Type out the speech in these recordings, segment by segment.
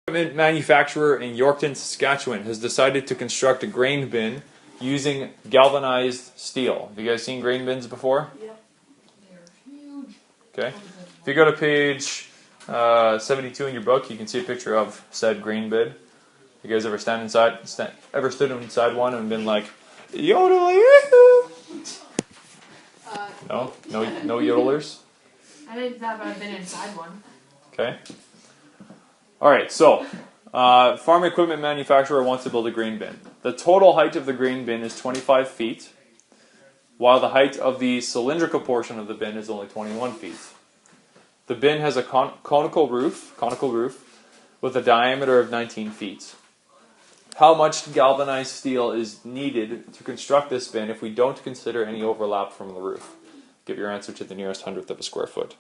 Equipment manufacturer in Yorkton, Saskatchewan has decided to construct a grain bin using galvanized steel. Have you guys seen grain bins before? Yep. They're huge. Okay. If you go to page 72 in your book, you can see a picture of said grain bin. You guys ever stood inside one and been like, yodel, yoo-hoo? No yodelers. I didn't have, but I've been inside one. Okay. All right. So, farm equipment manufacturer wants to build a grain bin. The total height of the grain bin is 25 feet, while the height of the cylindrical portion of the bin is only 21 feet. The bin has a conical roof with a diameter of 19 feet. How much galvanized steel is needed to construct this bin if we don't consider any overlap from the roof? Give your answer to the nearest hundredth of a square foot.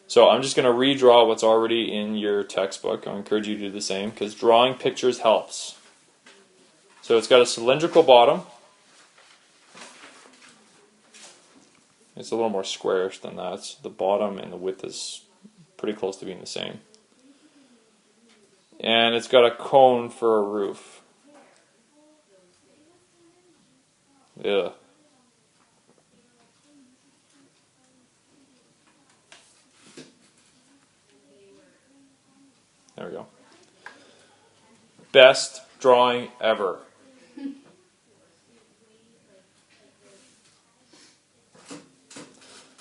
So I'm just going to redraw what's already in your textbook. I encourage you to do the same because drawing pictures helps. So it's got a cylindrical bottom. It's a little more squarish than that. The bottom and the width is pretty close to being the same. And it's got a cone for a roof. Yeah. There we go. Best drawing ever.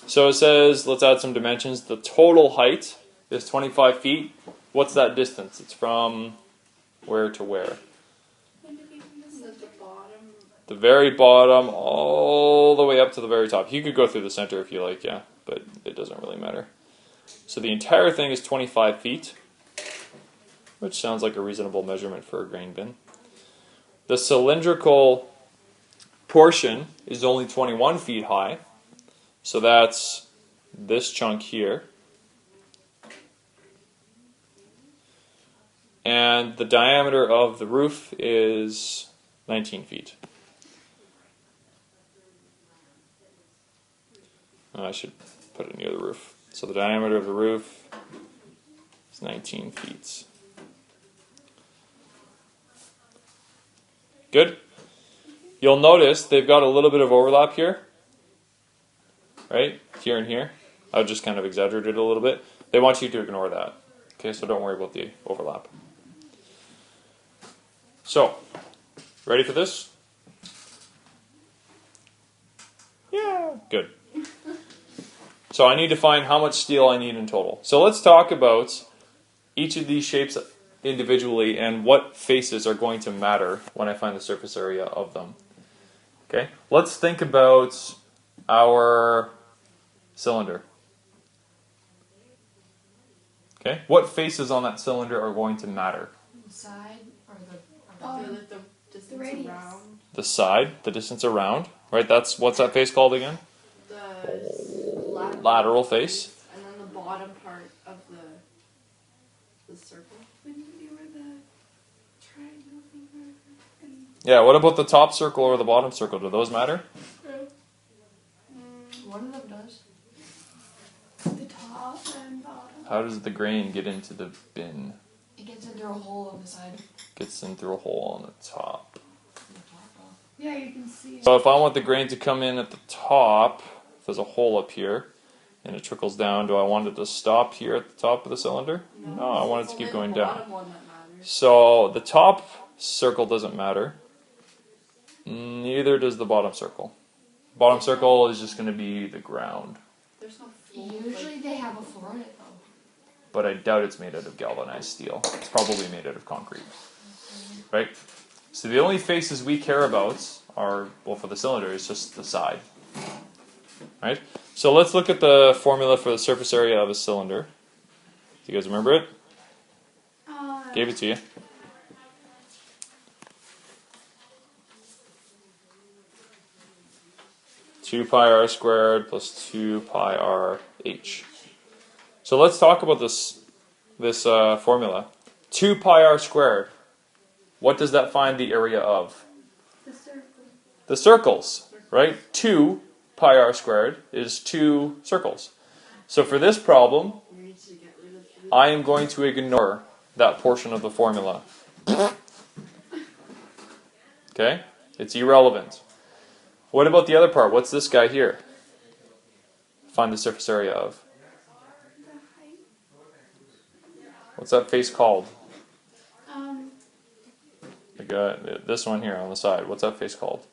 So it says, let's add some dimensions. The total height is 25 feet. What's that distance? It's from where to where? The very bottom all the way up to the very top. You could go through the center if you like, yeah, but it doesn't really matter. So the entire thing is 25 feet, which sounds like a reasonable measurement for a grain bin. The cylindrical portion is only 21 feet high, so that's this chunk here. And the diameter of the roof is 19 feet. I should put it near the roof. So the diameter of the roof is 19 feet. Good? You'll notice they've got a little bit of overlap here. Right? Here and here. I just kind of exaggerated a little bit. They want you to ignore that. Okay, so don't worry about the overlap. So, ready for this? Yeah, good. So I need to find how much steel I need in total. So let's talk about each of these shapes individually and what faces are going to matter when I find the surface area of them. Okay, let's think about our cylinder. Okay, what faces on that cylinder are going to matter? The side or The distance radius. around. The side, the distance around, right? That's what's that face called again? The Lateral face. And then the bottom part of the circle. When you were the triangle thing, and Yeah, what about the top circle or the bottom circle? Do those matter? one of them does. the top and bottom. How does the grain get into the bin? It gets in through a hole on the side. Gets in through a hole on the top. Yeah, you can see it. So if I want the grain to come in at the top, there's a hole up here, and it trickles down. Do I want it to stop here at the top of the cylinder? No, I want it to keep going The down. bottom one that matters. So the top circle doesn't matter. Neither does the bottom circle. Bottom circle is just going to be the ground. There's no floor. Usually they have a floor in it though. But I doubt it's made out of galvanized steel. It's probably made out of concrete. Right? So the only faces we care about are, well, for the cylinder, is just the side. Right? So let's look at the formula for the surface area of a cylinder. Do you guys remember it? Gave it to you. Two pi r squared plus 2 pi r h. So let's talk about this formula. 2 pi r squared. What does that find the area of? The circle. The circles, right? 2 pi r squared is 2 circles. So for this problem, We need to get rid of I am going to ignore that portion of the formula. Okay? It's irrelevant. What about the other part? What's this guy here? Find the surface area of. The height. What's that face called? Um. This one here on the side. What's that face called?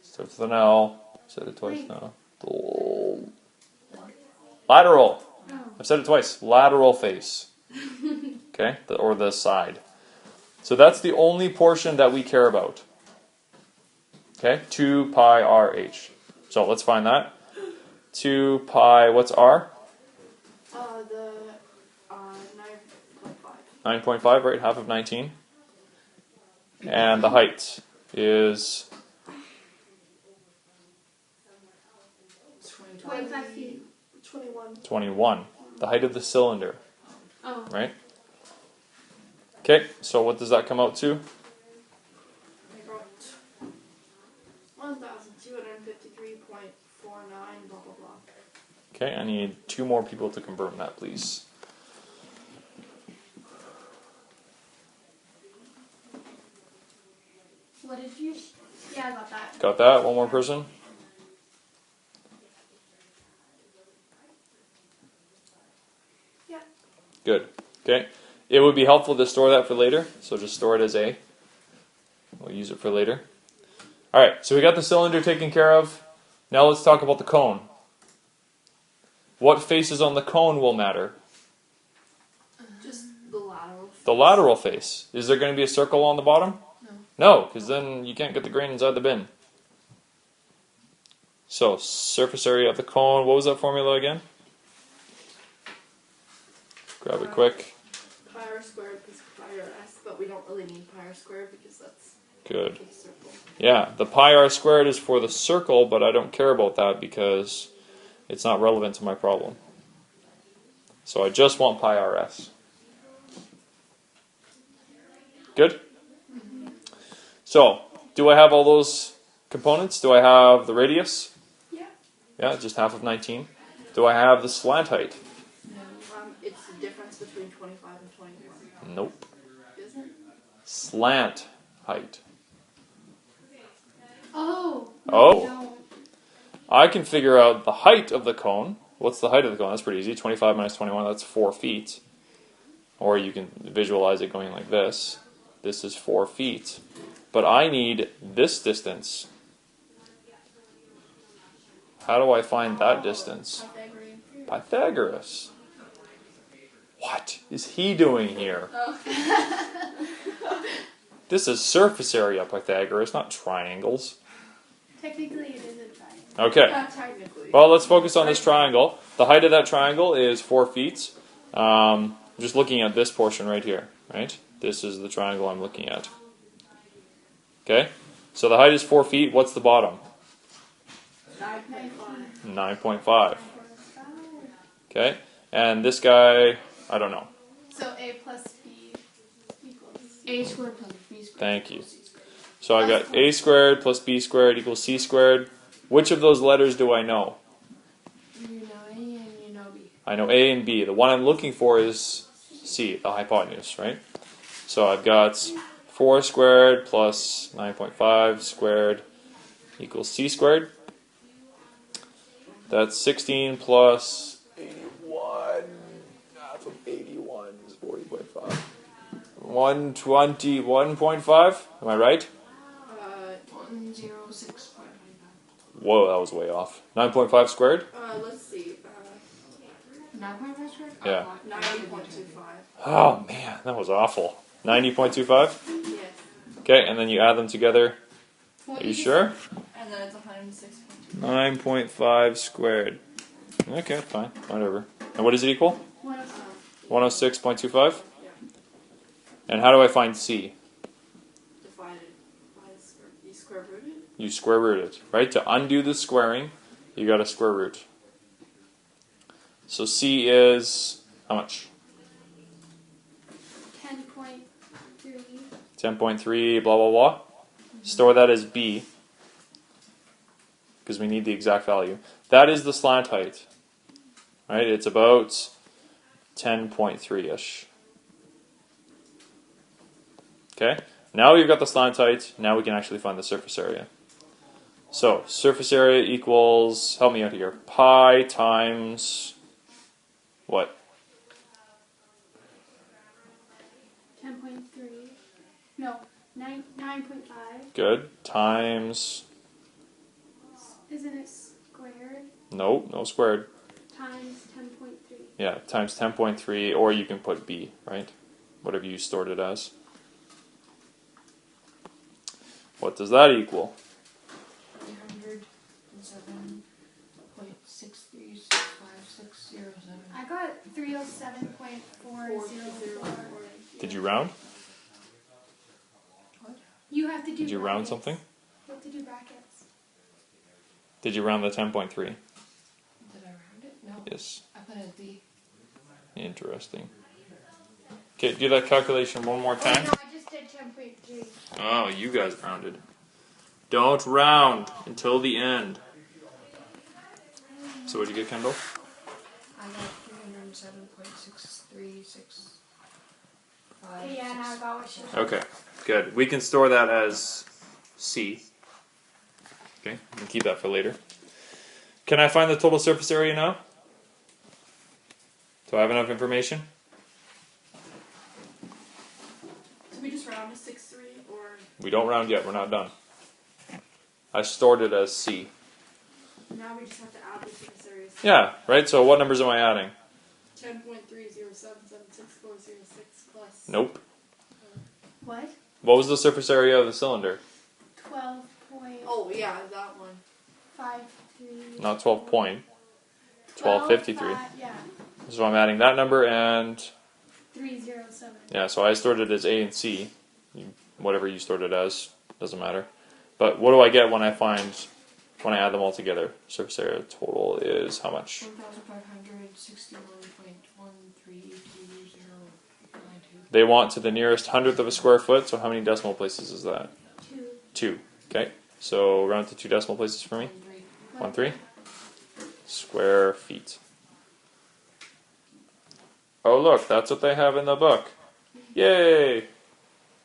Starts with an L. Said it twice now. Lateral. Oh. I've said it twice. Lateral face. Okay? Or the side. So that's the only portion that we care about. Okay? 2 pi RH. So let's find that. 2 pi, what's R? The 9.5. 9.5, right? Half of 19. And the height is 25 feet. 21. 21. The height of the cylinder, Oh. right? Okay, so what does that come out to? I got 1,253.49, blah, blah, blah. Okay, I need 2 more people to confirm that, please. What did you? Yeah, I got that. Got that? One more person? Yeah. Good. Okay. It would be helpful to store that for later, so just store it as A. We'll use it for later. Alright, so we got the cylinder taken care of. Now let's talk about the cone. What faces on the cone will matter? Just the lateral. The lateral face. Is there going to be a circle on the bottom? No. No, because then you can't get the grain inside the bin. So, surface area of the cone. What was that formula again? Grab it quick. Pi r squared plus pi r s, but we don't really need pi r squared because that's Good. a circle. Yeah, the pi r squared is for the circle, but I don't care about that because it's not relevant to my problem. So I just want pi rs. Good? So, do I have all those components? Do I have the radius? Yeah. Yeah, just half of 19. Do I have the slant height? It's the difference between 25 and 21. Nope. Isn't it? Slant height. Oh. Oh. No. I can figure out the height of the cone. What's the height of the cone? That's pretty easy. 25 minus 21, that's 4 feet. Or you can visualize it going like this. This is 4 feet. But I need this distance. How do I find that distance? Pythagorean theorem. Pythagoras. What is he doing here? This is surface area, Pythagoras, not triangles. Technically, it is a triangle. Okay. Not technically. Well, let's focus on this triangle. The height of that triangle is 4 feet. Just looking at this portion right here, right? This is the triangle I'm looking at. Okay? So the height is 4 feet. What's the bottom? 9.5. 9.5. Okay? And this guy, I don't know. So A plus B equals. A squared plus B squared. Thank you. equals C squared. So I got a squared plus b squared equals c squared. Which of those letters do I know? You know A and you know B. I know A and B. The one I'm looking for is C, the hypotenuse, right? So I've got 4 squared plus 9.5 squared equals C squared. That's 16 plus 81. Half of 81 is 40.5. 121.5? Am I right? 106. Whoa, that was way off. 9.5 squared? Let's see. 9.5 squared? Yeah. 90.25. Oh man, that was awful. 90.25? Yes. Okay, and then you add them together. Are you sure? And then it's 106.25. 9.5 squared. Okay, fine. Whatever. And what does it equal? 106.25? Yeah. And how do I find C? Divided by the square. You square root it? You square root it, right? To undo the squaring, you got to square root. So C is how much? 10.3. 10.3, blah, blah, blah. Store that as B, because we need the exact value. That is the slant height, right? It's about 10.3-ish. Okay, now we've got the slant height. Now we can actually find the surface area. So surface area equals, help me out here, pi times what? 10.3. No, 9.5. Good. Times, Isn't it squared? no squared. Times 10.3. Yeah, times 10.3, or you can put b, right? Whatever you stored it as. What does that equal? 307.636567. I got 307.404. Did you round? You have to do Did you round brackets. something? You have to do brackets. Did you round the 10.3? Did I round it? No. Yes. I put a B. Interesting. Okay, do that calculation one more time. No, I just did 10.3. Oh, you guys rounded. Don't round until the end. So what'd you get, Kendall? I got 307.63655. Yeah, now I got what she Okay, good. We can store that as C. Okay, we can keep that for later. Can I find the total surface area now? Do I have enough information? So we just round to 6.3 or We don't round yet, we're not done. I stored it as C. now we just have to add the surface areas. Yeah, right? So what numbers am I adding? 10.30776.406 plus. Nope. What? What was the surface area of the cylinder? 12.53. Oh yeah, that one. Not 12 point. 1253. Yeah. So I'm adding that number and 307. yeah, so I stored it as A and C. Whatever you stored it as, doesn't matter. But what do I get when I add them all together? Surface area total is how much? 1,561.132092. They want to the nearest hundredth of a square foot, so how many decimal places is that? 2. 2. Okay, so round to 2 decimal places for me. 1 3. Square feet. Oh look, that's what they have in the book. Yay!